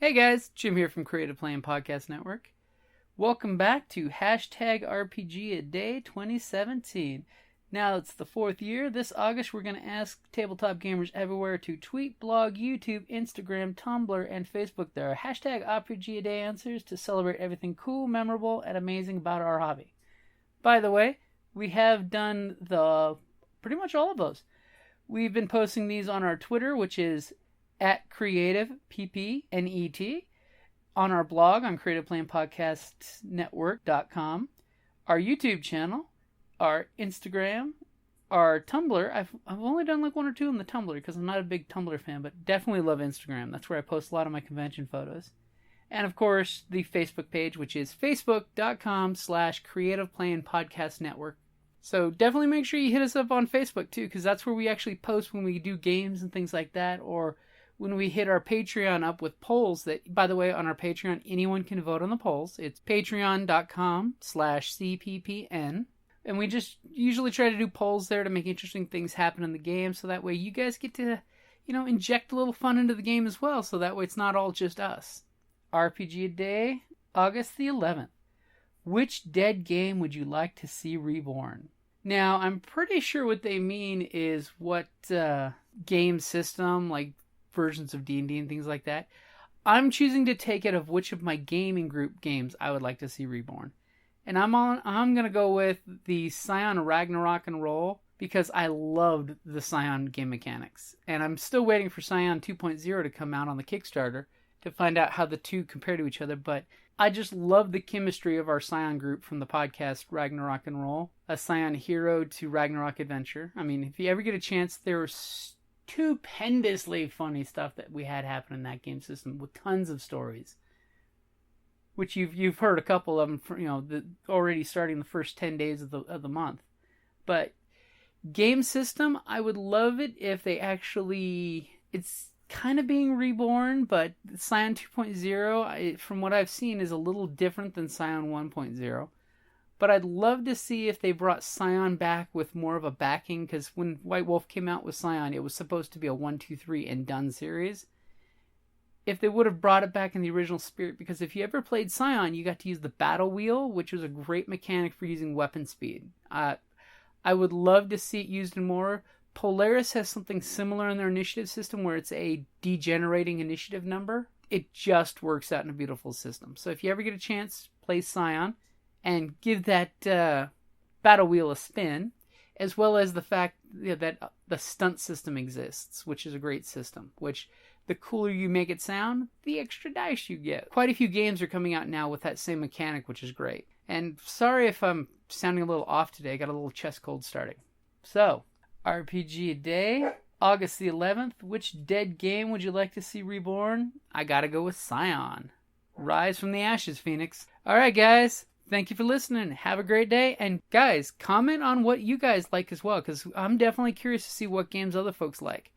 Hey guys, Jim here from Creative Playing Podcast Network. Welcome back to #RPGaDay 2017. Now it's the 4th year. This August we're going to ask tabletop gamers everywhere to tweet, blog, YouTube, Instagram, Tumblr, and Facebook their #RPGaDay answers to celebrate everything cool, memorable, and amazing about our hobby. By the way, we have done pretty much all of those. We've been posting these on our Twitter, which is @CreativePPNET, on our blog on creativeplayingpodcastnetwork.com, our YouTube channel, our Instagram, our Tumblr. I've only done like 1 or 2 on the Tumblr because I'm not a big Tumblr fan, but definitely love Instagram. That's where I post a lot of my convention photos. And of course, the Facebook page, which is facebook.com/creativeplayingpodcastnetwork. So definitely make sure you hit us up on Facebook too, because that's where we actually post when we do games and things like that, or when we hit our Patreon up with polls that, by the way, on our Patreon, anyone can vote on the polls. It's patreon.com/CPPN. And we just usually try to do polls there to make interesting things happen in the game, so that way you guys get to, inject a little fun into the game as well, so that way it's not all just us. RPGaDay, August the 11th. Which dead game would you like to see reborn? Now, I'm pretty sure what they mean is what game system, like versions of D&D and things like that. I'm choosing to take it of which of my gaming group games I would like to see reborn. And I'm going to go with the Scion Ragnarok and Roll, because I loved the Scion game mechanics. And I'm still waiting for Scion 2.0 to come out on the Kickstarter to find out how the two compare to each other, but I just love the chemistry of our Scion group from the podcast Ragnarok and Roll, a Scion hero to Ragnarok adventure. I mean, if you ever get a chance, there was stupendously funny stuff that we had happen in that game system with tons of stories, which you've heard a couple of them already starting the first 10 days of the month. But game system, I would love it if they actually, it's kind of being reborn, but Scion 2.0, from what I've seen, is a little different than Scion 1.0. But I'd love to see if they brought Scion back with more of a backing, because when White Wolf came out with Scion, it was supposed to be a 1, 2, 3 and done series. If they would have brought it back in the original spirit, because if you ever played Scion, you got to use the battle wheel, which was a great mechanic for using weapon speed. I would love to see it used more. Polaris has something similar in their initiative system where it's a degenerating initiative number. It just works out in a beautiful system. So if you ever get a chance, play Scion and give that battle wheel a spin, as well as the fact that the stunt system exists, which is a great system, which the cooler you make it sound, the extra dice you get. Quite a few games are coming out now with that same mechanic, which is great. And sorry if I'm sounding a little off today. I got a little chest cold starting. So, RPGaDay, August the 11th. Which dead game would you like to see reborn? I gotta go with Scion. Rise from the ashes, Phoenix. Alright, guys. Thank you for listening. Have a great day. And guys, comment on what you guys like as well, because I'm definitely curious to see what games other folks like.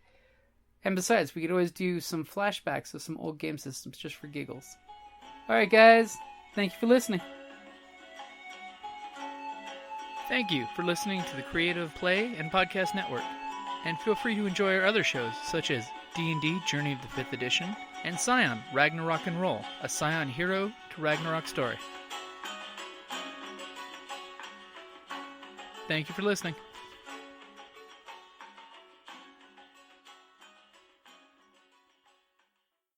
And besides, we could always do some flashbacks of some old game systems just for giggles. Alright, guys. Thank you for listening. Thank you for listening to the Creative Play and Podcast Network, and feel free to enjoy our other shows such as D&D Journey of the 5th Edition and Scion Ragnarok and Roll, a Scion hero to Ragnarok story. Thank you for listening.